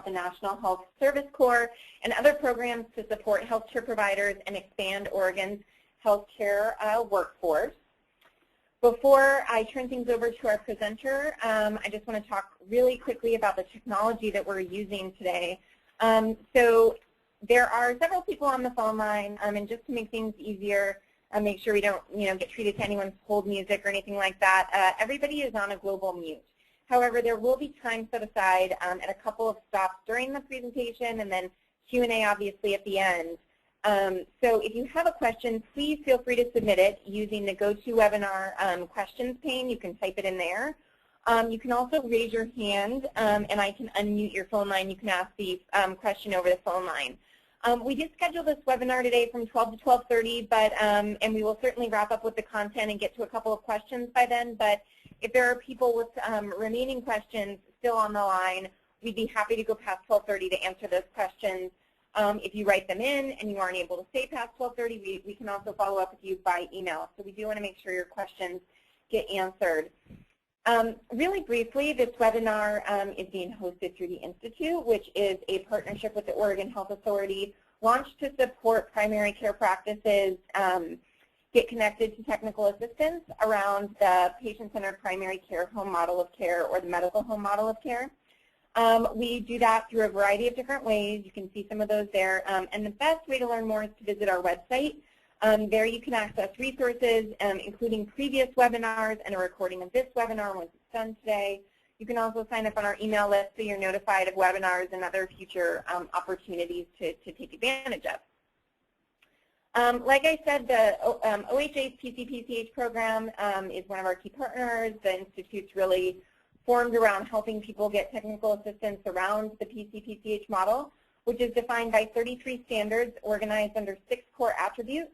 the National Health Service Corps and other programs to support healthcare providers and expand Oregon's healthcare workforce. Before I turn things over to our presenter, I just want to talk really quickly about the technology that we're using today. So there are several people on the phone line, and just to make things easier, make sure we don't get treated to anyone's hold music or anything like that, everybody is on a global mute. However, there will be time set aside at a couple of stops during the presentation and then Q&A obviously at the end. So if you have a question, please feel free to submit it using the GoToWebinar questions pane. You can type it in there. You can also raise your hand and I can unmute your phone line. You can ask the question over the phone line. We did schedule this webinar today from 12 to 12:30, but and we will certainly wrap up with the content and get to a couple of questions by then. But if there are people with remaining questions still on the line, we'd be happy to go past 12:30 to answer those questions. If you write them in and you aren't able to stay past 12:30, we can also follow up with you by email. So we do want to make sure your questions get answered. Really briefly, this webinar is being hosted through the Institute, which is a partnership with the Oregon Health Authority, launched to support primary care practices get connected to technical assistance around the patient-centered primary care home model of care or the medical home model of care. We do that through a variety of different ways. You can see some of those there. And the best way to learn more is to visit our website. There you can access resources, including previous webinars and a recording of this webinar once it's done today. You can also sign up on our email list so you're notified of webinars and other future opportunities to take advantage of. Like I said, the OHA's PCPCH program is one of our key partners. The Institute's really formed around helping people get technical assistance around the PCPCH model, which is defined by 33 standards organized under 6 core attributes.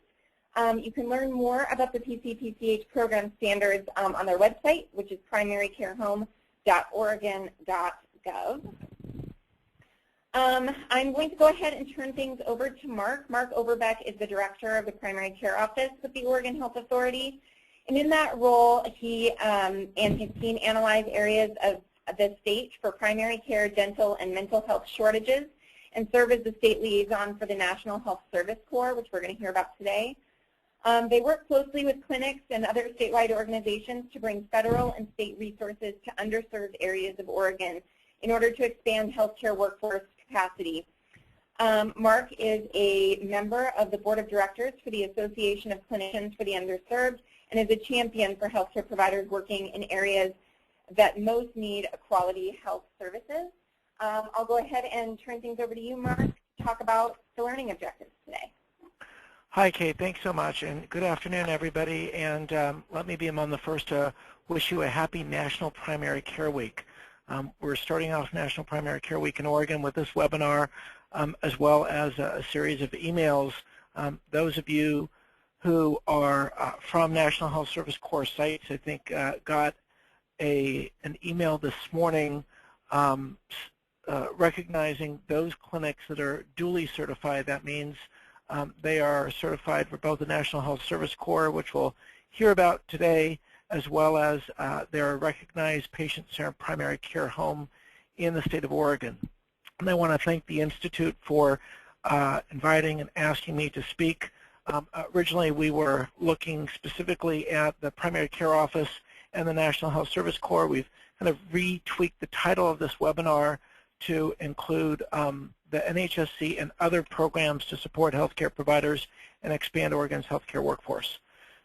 You can learn more about the PCPCH program standards on their website, which is primarycarehome.oregon.gov. I'm going to go ahead and turn things over to Mark. Mark Overbeck is the director of the primary care office with the Oregon Health Authority. And in that role, he and his team analyze areas of the state for primary care, dental, and mental health shortages and serve as the state liaison for the National Health Service Corps, which we're going to hear about today. They work closely with clinics and other statewide organizations to bring federal and state resources to underserved areas of Oregon in order to expand healthcare workforce capacity. Mark is a member of the board of directors for the Association of Clinicians for the Underserved and is a champion for healthcare providers working in areas that most need quality health services. I'll go ahead and turn things over to you, Mark, to talk about the learning objectives today. Hi, Kate. Thanks so much, and good afternoon, everybody. And let me be among the first to wish you a happy National Primary Care Week. We're starting off National Primary Care Week in Oregon with this webinar, as well as a series of emails. Those of you who are from National Health Service Corps sites, I think, got an email this morning recognizing those clinics that are duly certified. That means they are certified for both the National Health Service Corps, which we'll hear about today, as well as they're a recognized patient-centered primary care home in the state of Oregon. And I want to thank the Institute for inviting and asking me to speak. Originally, we were looking specifically at the primary care office and the National Health Service Corps. We've kind of retweaked the title of this webinar to include the NHSC and other programs to support healthcare providers and expand Oregon's healthcare workforce.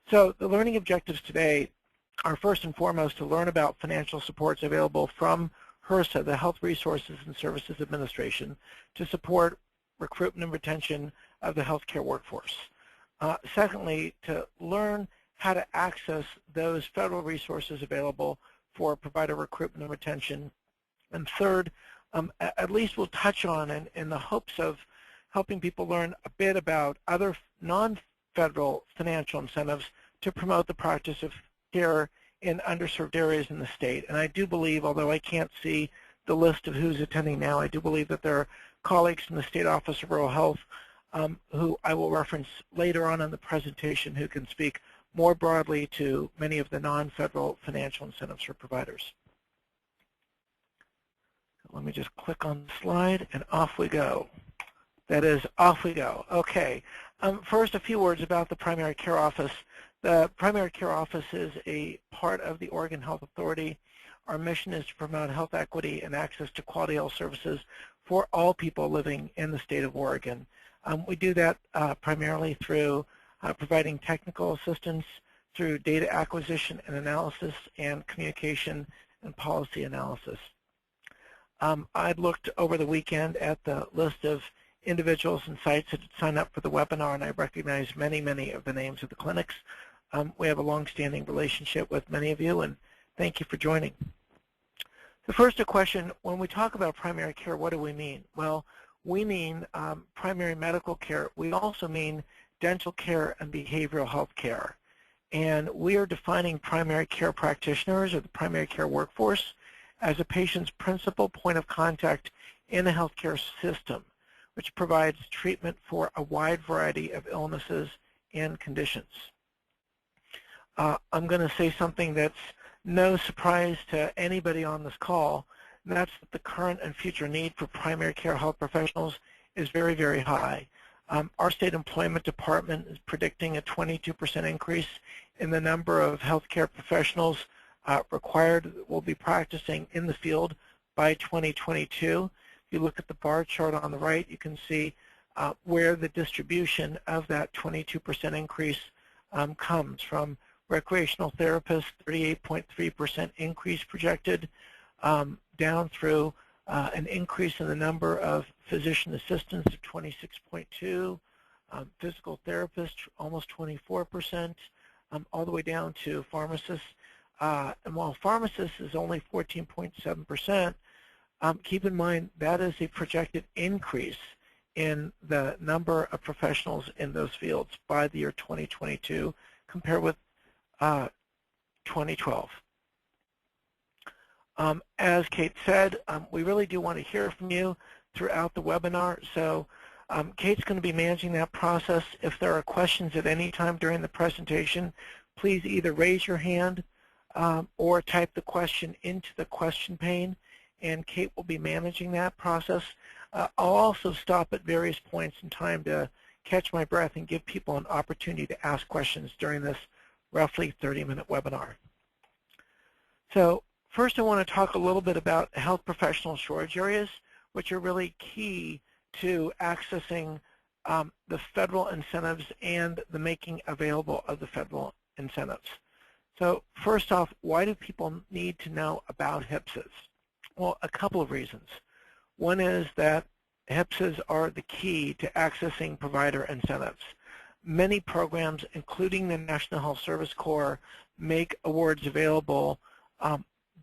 So the learning objectives today are first and foremost to learn about financial supports available from HRSA, the Health Resources and Services Administration, to support recruitment and retention of the healthcare workforce. Secondly, to learn how to access those federal resources available for provider recruitment and retention. And third, at least we'll touch on, in the hopes of helping people learn a bit about other non-federal financial incentives to promote the practice of care in underserved areas in the state. And I do believe, although I can't see the list of who's attending now, I do believe that there are colleagues from the State Office of Rural Health who I will reference later on in the presentation who can speak more broadly to many of the non-federal financial incentives for providers. let me just click on the slide, and off we go. That is, off we go. Okay. First, a few words about the primary care office. The primary care office is a part of the Oregon Health Authority. Our mission is to promote health equity and access to quality health services for all people living in the state of Oregon. We do that primarily through providing technical assistance, through data acquisition and analysis, and communication and policy analysis. I looked over the weekend at the list of individuals and sites that had signed up for the webinar, and I recognize many, many of the names of the clinics. We have a long-standing relationship with many of you, and thank you for joining. So first, a question: when we talk about primary care, what do we mean? Well, we mean primary medical care. We also mean dental care and behavioral health care. And we are defining primary care practitioners, or the primary care workforce, as a patient's principal point of contact in the healthcare system, which provides treatment for a wide variety of illnesses and conditions. I'm going to say something that's no surprise to anybody on this call, and that's that the current and future need for primary care health professionals is very, very high. Our state employment department is predicting a 22% increase in the number of healthcare professionals required that will be practicing in the field by 2022. If you look at the bar chart on the right, you can see where the distribution of that 22% increase comes from. Recreational therapists, 38.3% increase projected, down through an increase in the number of physician assistants of 26.2%, physical therapists almost 24%, all the way down to pharmacists. And while pharmacists is only 14.7%, keep in mind that is a projected increase in the number of professionals in those fields by the year 2022 compared with 2012. As Kate said, we really do want to hear from you throughout the webinar. So Kate's going to be managing that process. If there are questions at any time during the presentation, please either raise your hand or type the question into the question pane, and Kate will be managing that process. I'll also stop at various points in time to catch my breath and give people an opportunity to ask questions during this roughly 30-minute webinar. So first, I want to talk a little bit about health professional shortage areas, which are really key to accessing the federal incentives and the making available of the federal incentives. So first off, why do people need to know about HPSAs? Well, a couple of reasons. One is that HPSAs are the key to accessing provider incentives. Many programs, including the National Health Service Corps, make awards available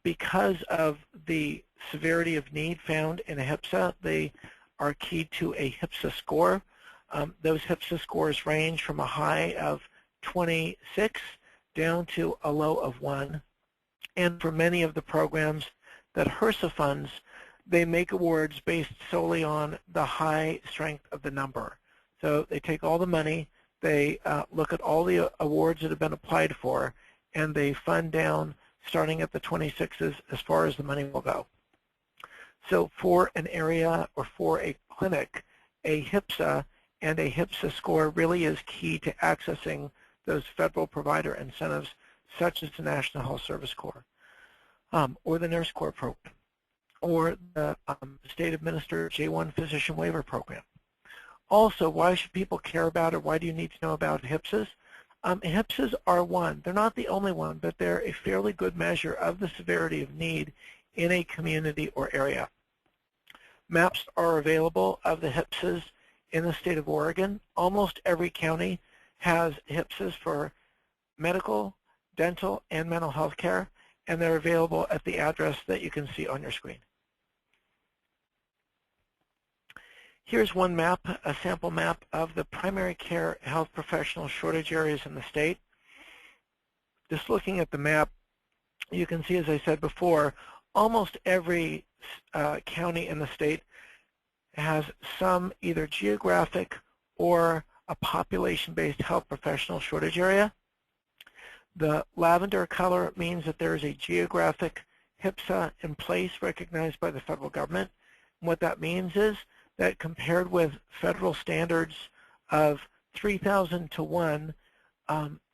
because of the severity of need found in a HPSA. They are key to a HPSA score. Those HPSA scores range from a high of 26 down to a low of 1. And for many of the programs that HRSA funds, they make awards based solely on the high strength of the number. So they take all the money, they look at all the awards that have been applied for, and they fund down starting at the 26s as far as the money will go. So for an area or for a clinic, a HPSA and a HPSA score really is key to accessing those federal provider incentives, such as the National Health Service Corps, or the Nurse Corps program, or the state-administered J1 physician waiver program. Also, why should people care about, or why do you need to know about HPSAs? HPSAs are one. They're not the only one, but they're a fairly good measure of the severity of need in a community or area. Maps are available of the HPSAs in the state of Oregon. Almost every county has HPSAs for medical, dental, and mental health care, and they're available at the address that you can see on your screen. Here's one map, a sample map of the primary care health professional shortage areas in the state. Just looking at the map, you can see, as I said before, almost every county in the state has some either geographic or a population-based health professional shortage area. The lavender color means that there is a geographic HPSA in place recognized by the federal government. And what that means is that compared with federal standards of 3,000 to 1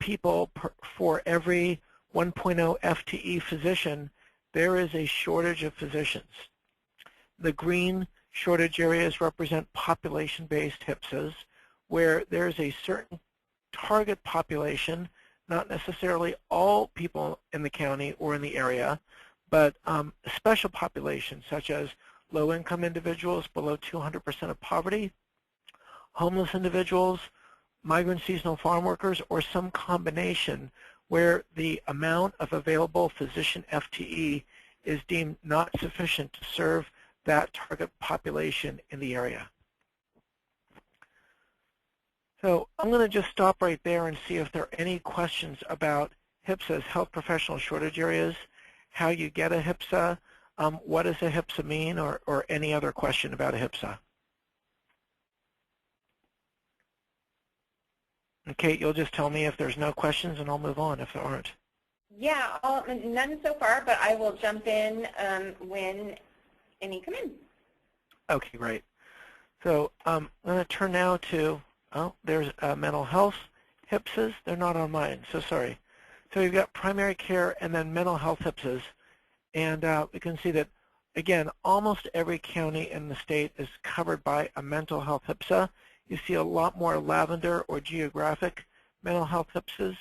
people for every 1.0 FTE physician, there is a shortage of physicians. The green shortage areas represent population-based HPSAs, where there's a certain target population, not necessarily all people in the county or in the area, but special populations such as low-income individuals below 200% of poverty, homeless individuals, migrant seasonal farm workers, or some combination where the amount of available physician FTE is deemed not sufficient to serve that target population in the area. So I'm going to just stop right there and see if there are any questions about HPSA's health professional shortage areas, how you get a HPSA, what does a HPSA mean, or any other question about a HPSA. And Kate, you'll just tell me if there's no questions and I'll move on if there aren't. Yeah, none so far, but I will jump in when any come in. Okay, great. So I'm going to turn now to, there's mental health HPSAs. They're not on mine, so sorry. So you've got primary care and then mental health HPSAs. And we can see that, again, almost every county in the state is covered by a mental health HPSA. You see a lot more lavender or geographic mental health HPSAs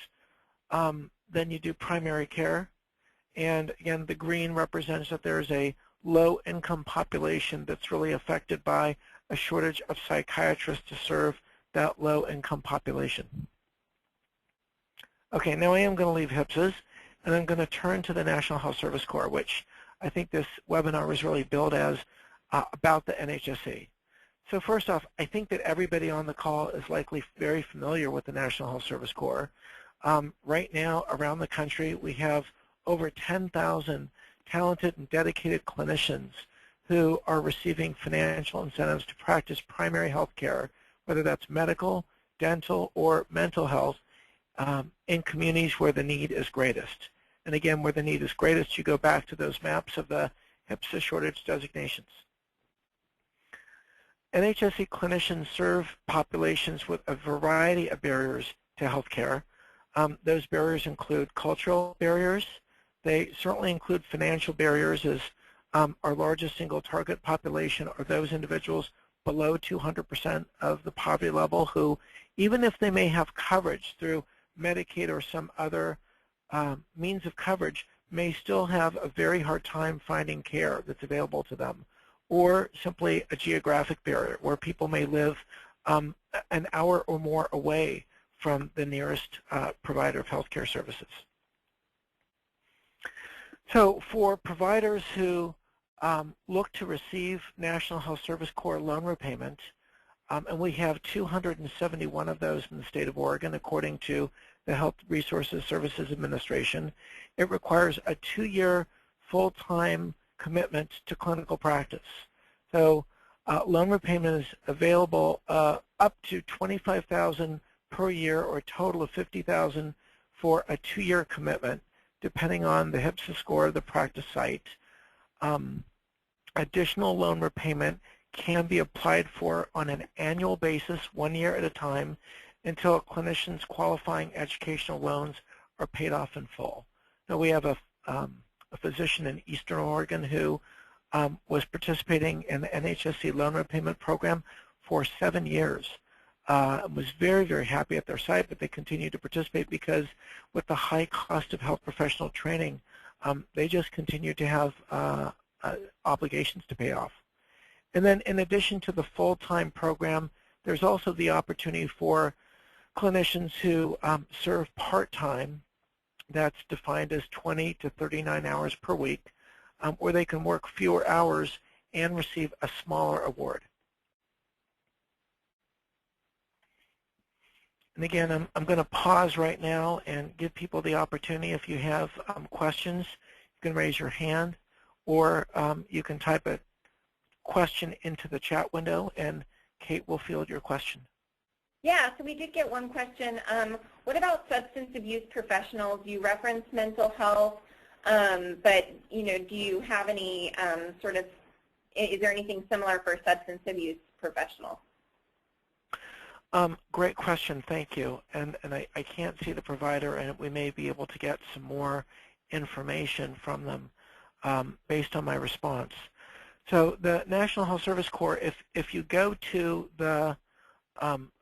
than you do primary care. And again, the green represents that there's a low-income population that's really affected by a shortage of psychiatrists to serve that low-income population. Okay, now I am going to leave HPSAs, and I'm going to turn to the National Health Service Corps, which I think this webinar was really billed as about the NHSC. So first off, I think that everybody on the call is likely very familiar with the National Health Service Corps. Right now, around the country, we have over 10,000 talented and dedicated clinicians who are receiving financial incentives to practice primary health care, whether that's medical, dental, or mental health, in communities where the need is greatest. And again, where the need is greatest, you go back to those maps of the HPSA shortage designations. NHSC clinicians serve populations with a variety of barriers to health care. Those barriers include cultural barriers. They certainly include financial barriers, as our largest single target population are those individuals below 200% of the poverty level who, even if they may have coverage through Medicaid or some other means of coverage, may still have a very hard time finding care that's available to them, or simply a geographic barrier where people may live an hour or more away from the nearest provider of healthcare services. So for providers who look to receive National Health Service Corps loan repayment, and we have 271 of those in the state of Oregon according to the Health Resources Services Administration, it requires a 2-year full-time commitment to clinical practice. So loan repayment is available up to $25,000 per year, or a total of $50,000 for a 2-year commitment, depending on the HPSA score of the practice site. Additional loan repayment can be applied for on an annual basis, 1 year at a time, until a clinician's qualifying educational loans are paid off in full. Now, we have a physician in Eastern Oregon who was participating in the NHSC loan repayment program for 7 years. Was very, very happy at their site, but they continue to participate because with the high cost of health professional training, they just continue to have obligations to pay off. And then in addition to the full-time program, there's also the opportunity for clinicians who serve part-time, that's defined as 20 to 39 hours per week, where they can work fewer hours and receive a smaller award. And again, I'm going to pause right now and give people the opportunity. If you have questions, you can raise your hand, or you can type a question into the chat window, and Kate will field your question. Yeah, so we did get one question. What about substance abuse professionals? You referenced mental health. But, do you have any is there anything similar for substance abuse professionals? Great question, thank you. And I can't see the provider, and we may be able to get some more information from them based on my response. So the National Health Service Corps, if you go to the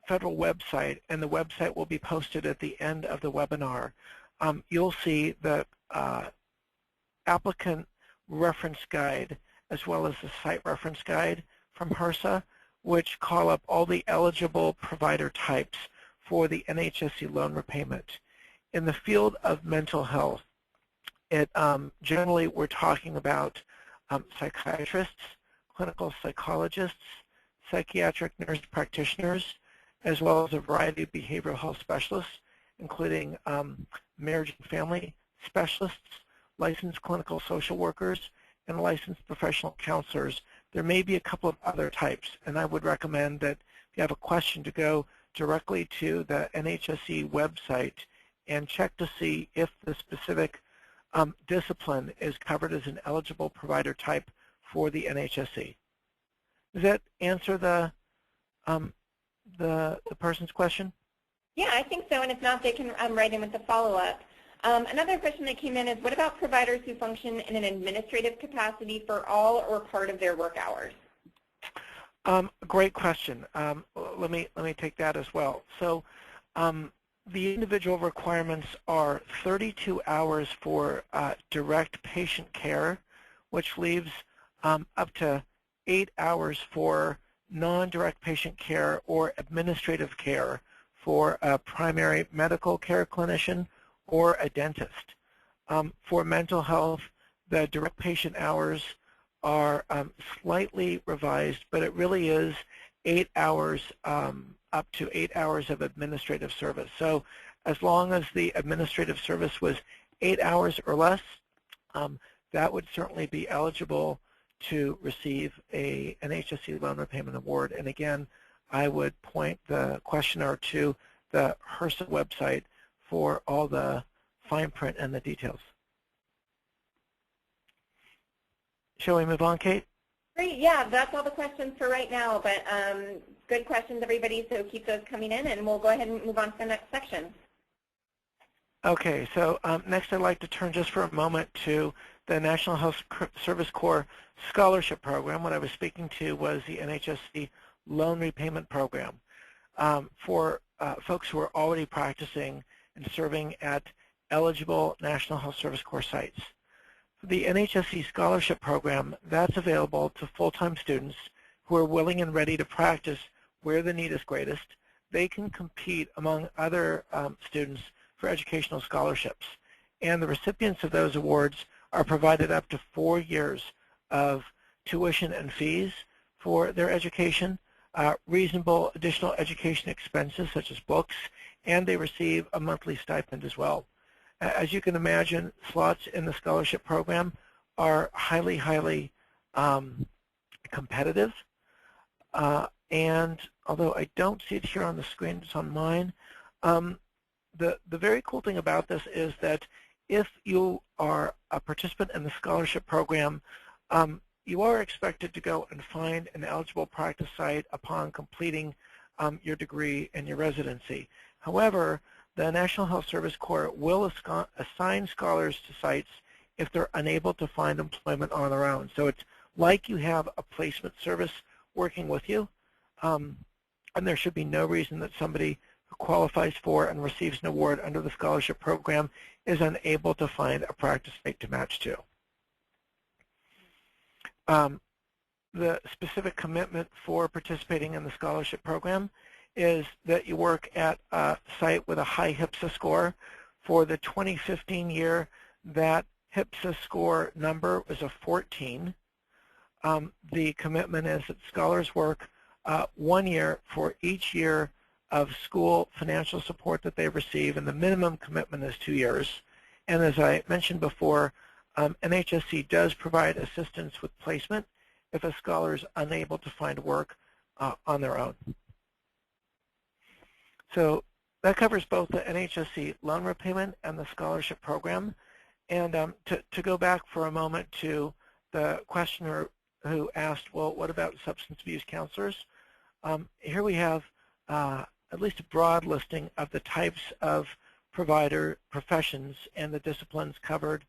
federal website, and the website will be posted at the end of the webinar, you'll see the applicant reference guide as well as the site reference guide from HRSA, which call up all the eligible provider types for the NHSC loan repayment. In the field of mental health, generally we're talking about psychiatrists, clinical psychologists, psychiatric nurse practitioners, as well as a variety of behavioral health specialists, including marriage and family specialists, licensed clinical social workers, and licensed professional counselors. There may be a couple of other types, and I would recommend that if you have a question to go directly to the NHSC website and check to see if the specific discipline is covered as an eligible provider type for the NHSC. Does that answer the person's question? Yeah, I think so, and if not, they can write in with the follow-up. Another question that came in is, what about providers who function in an administrative capacity for all or part of their work hours? Great question. Let me take that as well. So the individual requirements are 32 hours for direct patient care, which leaves up to 8 hours for non-direct patient care or administrative care for a primary medical care clinician or a dentist. For mental health, the direct patient hours are slightly revised, but it really is 8 hours, up to 8 hours of administrative service. So as long as the administrative service was 8 hours or less, that would certainly be eligible to receive an NHSC loan repayment award. And again, I would point the questioner to the HRSA website for all the fine print and the details. Shall we move on, Kate? Great, yeah, that's all the questions for right now, but good questions, everybody, so keep those coming in, and we'll go ahead and move on to the next section. Okay, so next I'd like to turn just for a moment to the National Health Service Corps Scholarship Program. What I was speaking to was the NHSC Loan Repayment Program for folks who are already practicing and serving at eligible National Health Service Corps sites. The NHSC Scholarship Program, that's available to full-time students who are willing and ready to practice where the need is greatest. They can compete among other students for educational scholarships. And the recipients of those awards are provided up to 4 years of tuition and fees for their education, reasonable additional education expenses such as books, and they receive a monthly stipend as well. As you can imagine, slots in the scholarship program are highly, highly competitive. And although I don't see it here on the screen, it's on mine, the very cool thing about this is that if you are a participant in the scholarship program, you are expected to go and find an eligible practice site upon completing your degree and your residency. However, the National Health Service Corps will assign scholars to sites if they're unable to find employment on their own. So it's like you have a placement service working with you, and there should be no reason that somebody who qualifies for and receives an award under the scholarship program is unable to find a practice site to match to. The specific commitment for participating in the scholarship program is that you work at a site with a high HPSA score. For the 2015 year, that HPSA score number was a 14. The commitment is that scholars work 1 year for each year of school financial support that they receive, and the minimum commitment is 2 years. And as I mentioned before, NHSC does provide assistance with placement if a scholar is unable to find work on their own. So that covers both the NHSC loan repayment and the scholarship program. And to go back for a moment to the questioner who asked, well, what about substance abuse counselors? Here we have at least a broad listing of the types of provider professions and the disciplines covered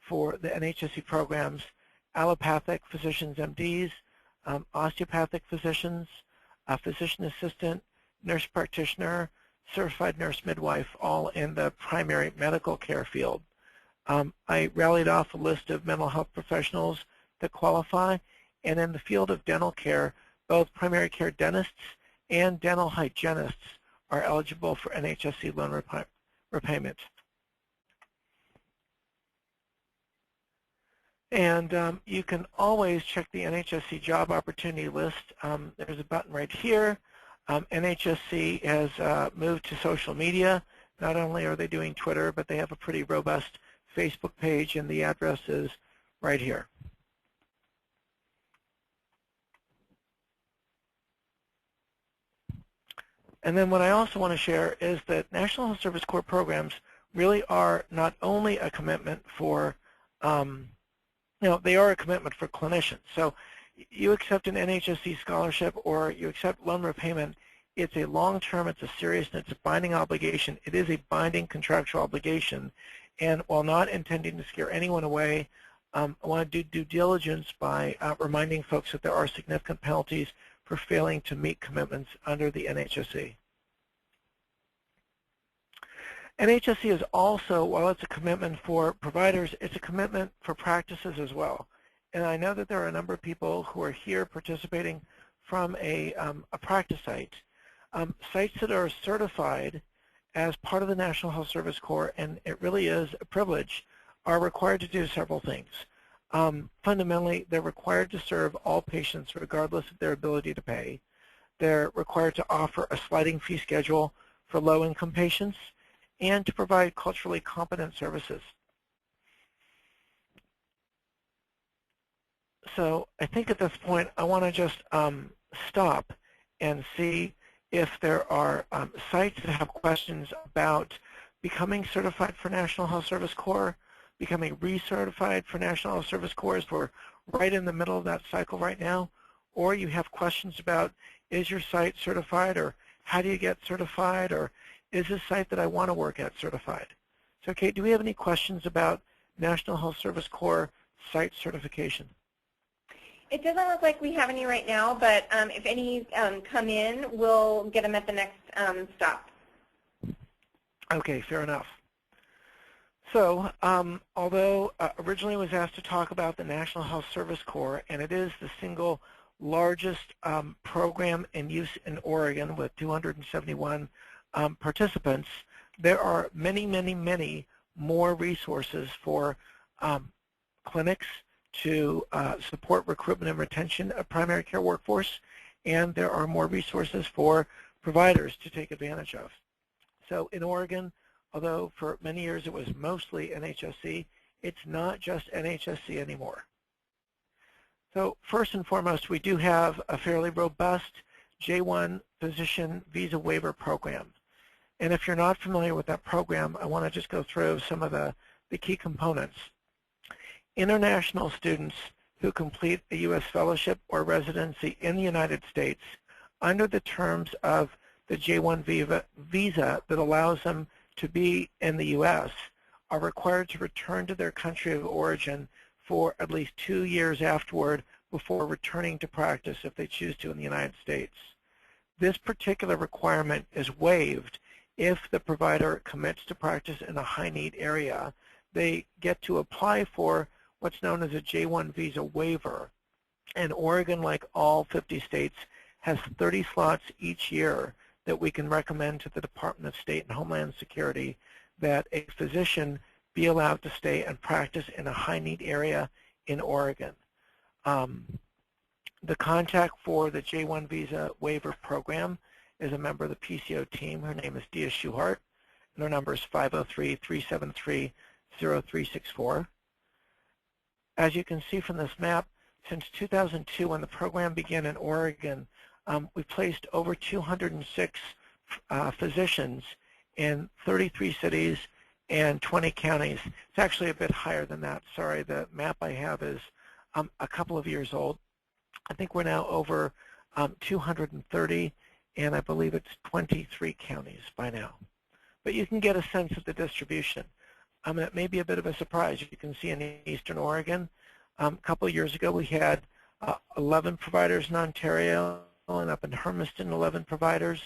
for the NHSC programs: allopathic physicians, MDs, osteopathic physicians, a physician assistant, nurse practitioner, certified nurse midwife, all in the primary medical care field. I rallied off a list of mental health professionals that qualify, and in the field of dental care, both primary care dentists and dental hygienists are eligible for NHSC loan repayment. And you can always check the NHSC job opportunity list. There's a button right here. NHSC has moved to social media. Not only are they doing Twitter, but they have a pretty robust Facebook page, and the address is right here. And then what I also want to share is that National Health Service Corps programs really are not only a commitment for, they are a commitment for clinicians. So you accept an NHSC scholarship or you accept loan repayment, it's a long-term, it's a serious, and it's a binding obligation. It is a binding contractual obligation. And while not intending to scare anyone away, I want to do due diligence by reminding folks that there are significant penalties for failing to meet commitments under the NHSC. NHSC is also, while it's a commitment for providers, it's a commitment for practices as well. And I know that there are a number of people who are here participating from a practice site. Sites that are certified as part of the National Health Service Corps, and it really is a privilege, are required to do several things. Fundamentally, they're required to serve all patients regardless of their ability to pay. They're required to offer a sliding fee schedule for low-income patients and to provide culturally competent services. So I think at this point I want to just stop and see if there are sites that have questions about becoming certified for National Health Service Corps, becoming recertified for National Health Service Corps, as we're right in the middle of that cycle right now, or you have questions about, is your site certified, or how do you get certified, or is this site that I want to work at certified? So Kate, do we have any questions about National Health Service Corps site certification? It doesn't look like we have any right now, but if any come in, we'll get them at the next stop. Okay, fair enough. So although originally was asked to talk about the National Health Service Corps, and it is the single largest program in use in Oregon with 271 participants, there are many, many, many more resources for clinics to support recruitment and retention of primary care workforce, and there are more resources for providers to take advantage of. So in Oregon, although for many years it was mostly NHSC, it's not just NHSC anymore. So first and foremost, we do have a fairly robust J1 physician visa waiver program. And if you're not familiar with that program, I want to just go through some of the key components. International students who complete a U.S. fellowship or residency in the United States under the terms of the J1 visa that allows them to be in the U.S. are required to return to their country of origin for at least 2 years afterward before returning to practice if they choose to in the United States. This particular requirement is waived if the provider commits to practice in a high-need area. They get to apply for what's known as a J1 visa waiver. And Oregon, like all 50 states, has 30 slots each year that we can recommend to the Department of State and Homeland Security that a physician be allowed to stay and practice in a high-need area in Oregon. The contact for the J1 visa waiver program is a member of the PCO team. Her name is Dia Schuhart, and her number is 503-373-0364. As you can see from this map, since 2002, when the program began in Oregon, we placed over 206 physicians in 33 cities and 20 counties. It's actually a bit higher than that. Sorry, the map I have is a couple of years old. I think we're now over 230, and I believe it's 23 counties by now. But you can get a sense of the distribution. It may be a bit of a surprise. You can see in Eastern Oregon, a couple of years ago we had 11 providers in Ontario, and up in Hermiston 11 providers,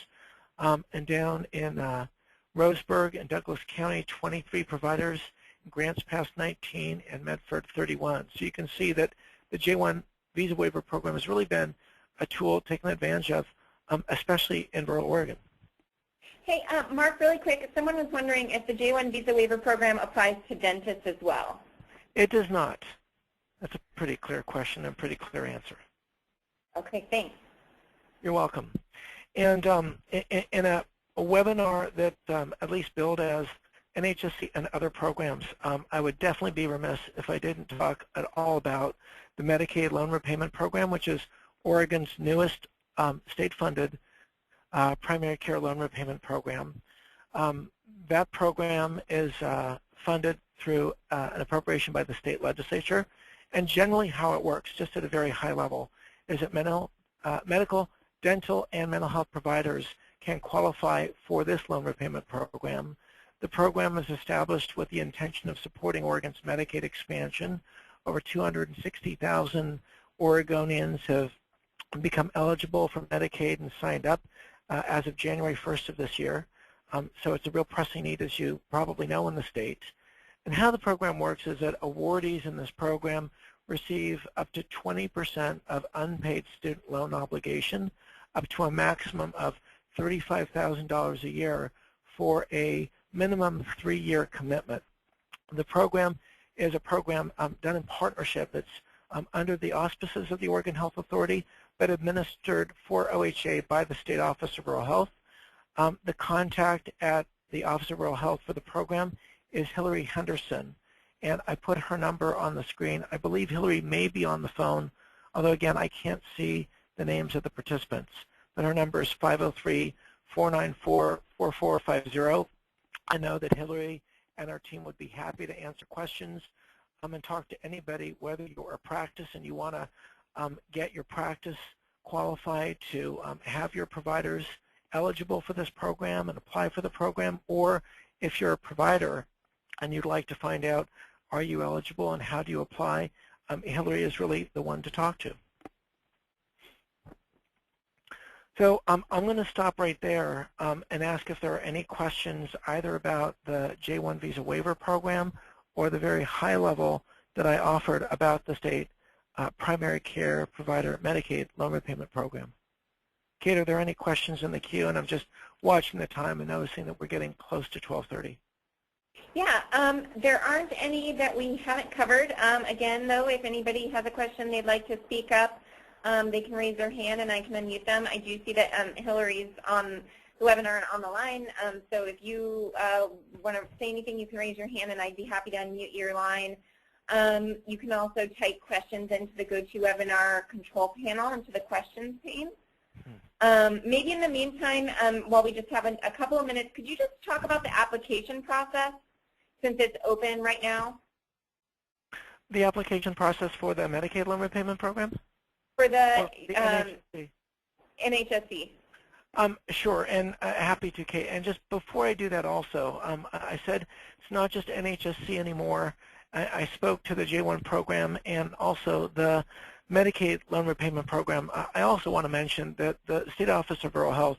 and down in Roseburg and Douglas County 23 providers, Grants Pass 19, and Medford 31. So you can see that the J-1 visa waiver program has really been a tool taken advantage of, especially in rural Oregon. Hey, Mark, really quick, someone was wondering if the J-1 visa waiver program applies to dentists as well. It does not. That's a pretty clear question and pretty clear answer. Okay, thanks. You're welcome. And in a webinar that at least billed as NHSC and other programs, I would definitely be remiss if I didn't talk at all about the Medicaid Loan Repayment Program, which is Oregon's newest state-funded primary care loan repayment program. That program is funded through an appropriation by the state legislature, and generally how it works, just at a very high level, is that medical, dental, and mental health providers can qualify for this loan repayment program. The program is established with the intention of supporting Oregon's Medicaid expansion. Over 260,000 Oregonians have become eligible for Medicaid and signed up as of January 1st of this year. So it's a real pressing need, as you probably know, in the state. And how the program works is that awardees in this program receive up to 20% of unpaid student loan obligation, up to a maximum of $35,000 a year for a minimum 3-year commitment. The program is a program done in partnership. It's under the auspices of the Oregon Health Authority, but administered for OHA by the State Office of Rural Health. The contact at the Office of Rural Health for the program is Hillary Henderson, and I put her number on the screen. I believe Hillary may be on the phone, although again I can't see the names of the participants, but her number is 503-494-4450. I know that Hillary and our team would be happy to answer questions and talk to anybody, whether you're a practice and you want to get your practice qualified to have your providers eligible for this program and apply for the program, or if you're a provider and you'd like to find out, are you eligible and how do you apply, Hillary is really the one to talk to. So I'm going to stop right there and ask if there are any questions either about the J-1 visa waiver program or the very high level that I offered about the state primary care provider Medicaid loan repayment program. Kate, are there any questions in the queue? And I'm just watching the time and noticing that we're getting close to 12:30. Yeah, there aren't any that we haven't covered. Again, though, if anybody has a question they'd like to speak up, they can raise their hand and I can unmute them. I do see that Hillary's on the webinar and on the line, so if you want to say anything, you can raise your hand and I'd be happy to unmute your line. You can also type questions into the GoToWebinar control panel into the questions pane. Maybe in the meantime, while we just have a couple of minutes, could you just talk about the application process since it's open right now? The application process for the Medicaid loan repayment program? For the NHSC. NHSC. Sure, and happy to, Kate. And just before I do that also, I said it's not just NHSC anymore. I spoke to the J-1 program and also the Medicaid loan repayment program. I also want to mention that the State Office of Rural Health,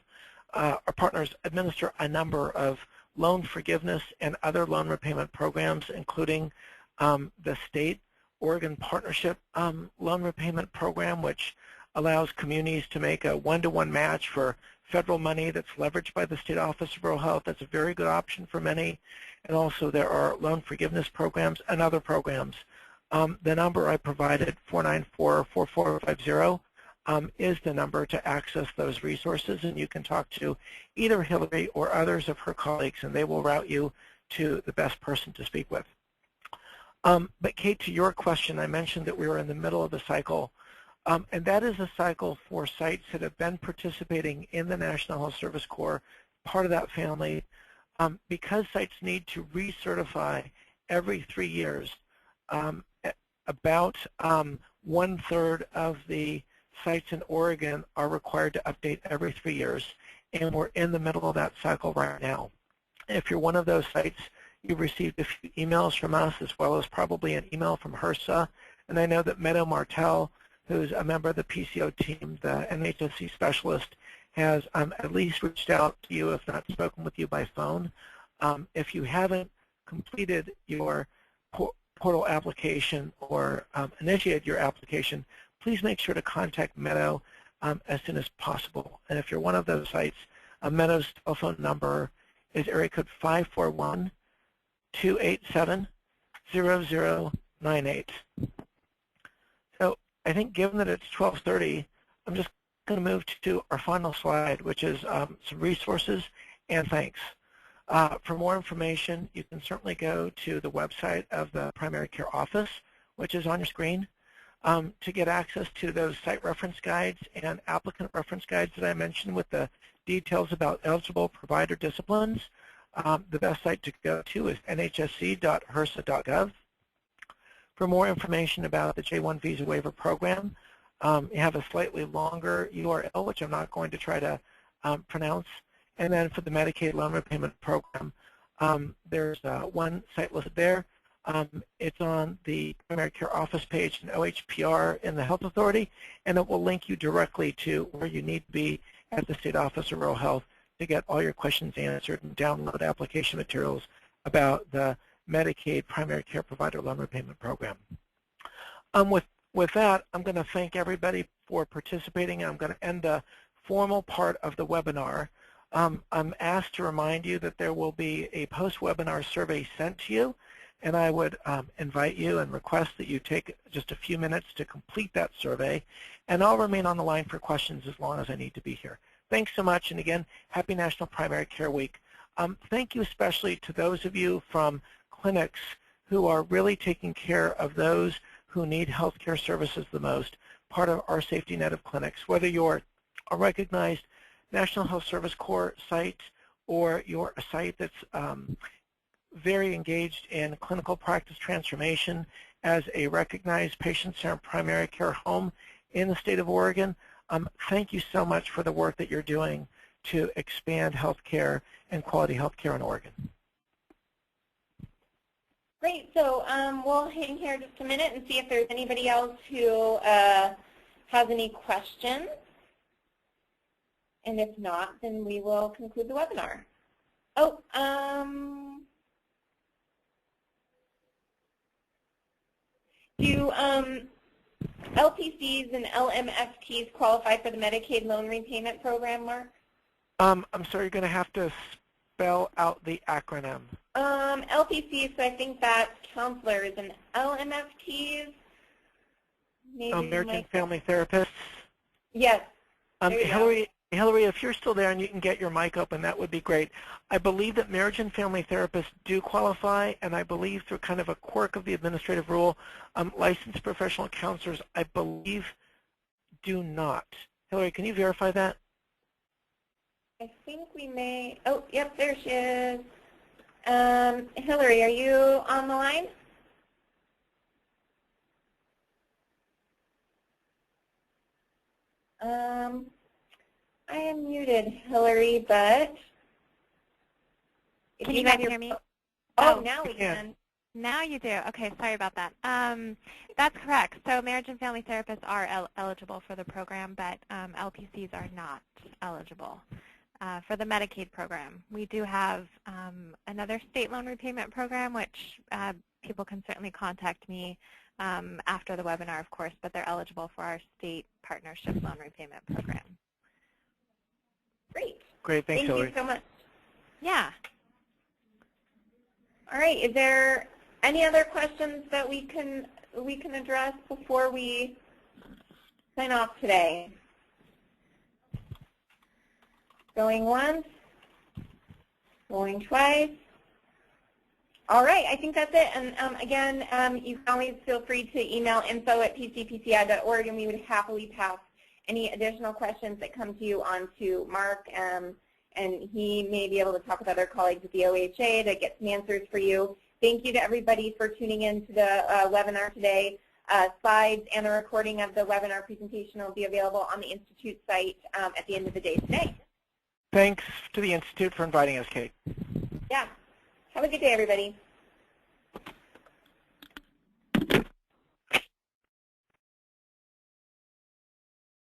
our partners, administer a number of loan forgiveness and other loan repayment programs, including the state Oregon Partnership Loan Repayment Program, which allows communities to make a one-to-one match for federal money that's leveraged by the State Office of Rural Health. That's a very good option for many. And also there are loan forgiveness programs and other programs. The number I provided, 494-4450, is the number to access those resources, and you can talk to either Hillary or others of her colleagues, and they will route you to the best person to speak with. But Kate, to your question, I mentioned that we were in the middle of the cycle, and that is a cycle for sites that have been participating in the National Health Service Corps, part of that family, because sites need to recertify every 3 years, about 1/3 of the sites in Oregon are required to update every 3 years, and we're in the middle of that cycle right now. If you're one of those sites, you've received a few emails from us, as well as probably an email from HRSA, and I know that Meadow Martell, who's a member of the PCO team, the NHSC specialist, has at least reached out to you, if not spoken with you by phone. If you haven't completed your portal application or initiated your application, please make sure to contact Meadow as soon as possible. And if you're one of those sites, Meadow's telephone number is area code 541-287-0098. So I think given that it's 12:30, I'm just going to move to our final slide, which is some resources and thanks. For more information, you can certainly go to the website of the primary care office, which is on your screen, to get access to those site reference guides and applicant reference guides that I mentioned with the details about eligible provider disciplines. The best site to go to is nhsc.hrsa.gov. For more information about the J-1 Visa Waiver Program, you have a slightly longer URL, which I'm not going to try to pronounce. And then for the Medicaid Loan Repayment Program, there's one site listed there. It's on the primary care office page in OHPR in the Health Authority, and it will link you directly to where you need to be at the State Office of Rural Health to get all your questions answered and download application materials about the Medicaid Primary Care Provider Loan Repayment Program. With that, I'm going to thank everybody for participating. I'm going to end the formal part of the webinar. I'm asked to remind you that there will be a post-webinar survey sent to you, and I would invite you and request that you take just a few minutes to complete that survey, and I'll remain on the line for questions as long as I need to be here. Thanks so much, and again, happy National Primary Care Week. Thank you especially to those of you from clinics who are really taking care of those who need healthcare services the most, part of our safety net of clinics, whether you're a recognized National Health Service Corps site or you're a site that's very engaged in clinical practice transformation as a recognized patient-centered primary care home in the state of Oregon. Thank you so much for the work that you're doing to expand healthcare and quality healthcare in Oregon. Great. So we'll hang here just a minute and see if there's anybody else who has any questions. And if not, then we will conclude the webinar. Oh, do LTCs and LMFTs qualify for the Medicaid Loan Repayment Program, Mark? I'm sorry, you're going to have to spell out the acronym. LTCs, so I think that's counselors, and LMFTs, maybe Emergent Family Therapists? Yes. Hillary, if you're still there and you can get your mic open, that would be great. I believe that marriage and family therapists do qualify, and I believe through kind of a quirk of the administrative rule, licensed professional counselors, I believe, do not. Hillary, can you verify that? I think we may. Oh, yep, there she is. Hillary, are you on the line? I am muted, Hillary, but can you guys hear me? Oh, now we can. Now you do. Okay, sorry about that. That's correct. So marriage and family therapists are eligible for the program, but LPCs are not eligible for the Medicaid program. We do have another state loan repayment program, which people can certainly contact me after the webinar, of course, but they're eligible for our state partnership loan repayment program. Great. Great, thanks, Hillary. Thank you so much. Yeah. All right, is there any other questions that we can address before we sign off today? Going once, going twice. All right, I think that's it. And again, you can always feel free to email info@pcpci.org, and we would happily pass any additional questions that come to you on to Mark and and he may be able to talk with other colleagues at the OHA to get some answers for you. Thank you to everybody for tuning in to the webinar today. Slides and the recording of the webinar presentation will be available on the Institute site at the end of the day today. Thanks to the Institute for inviting us, Kate. Yeah. Have a good day, everybody.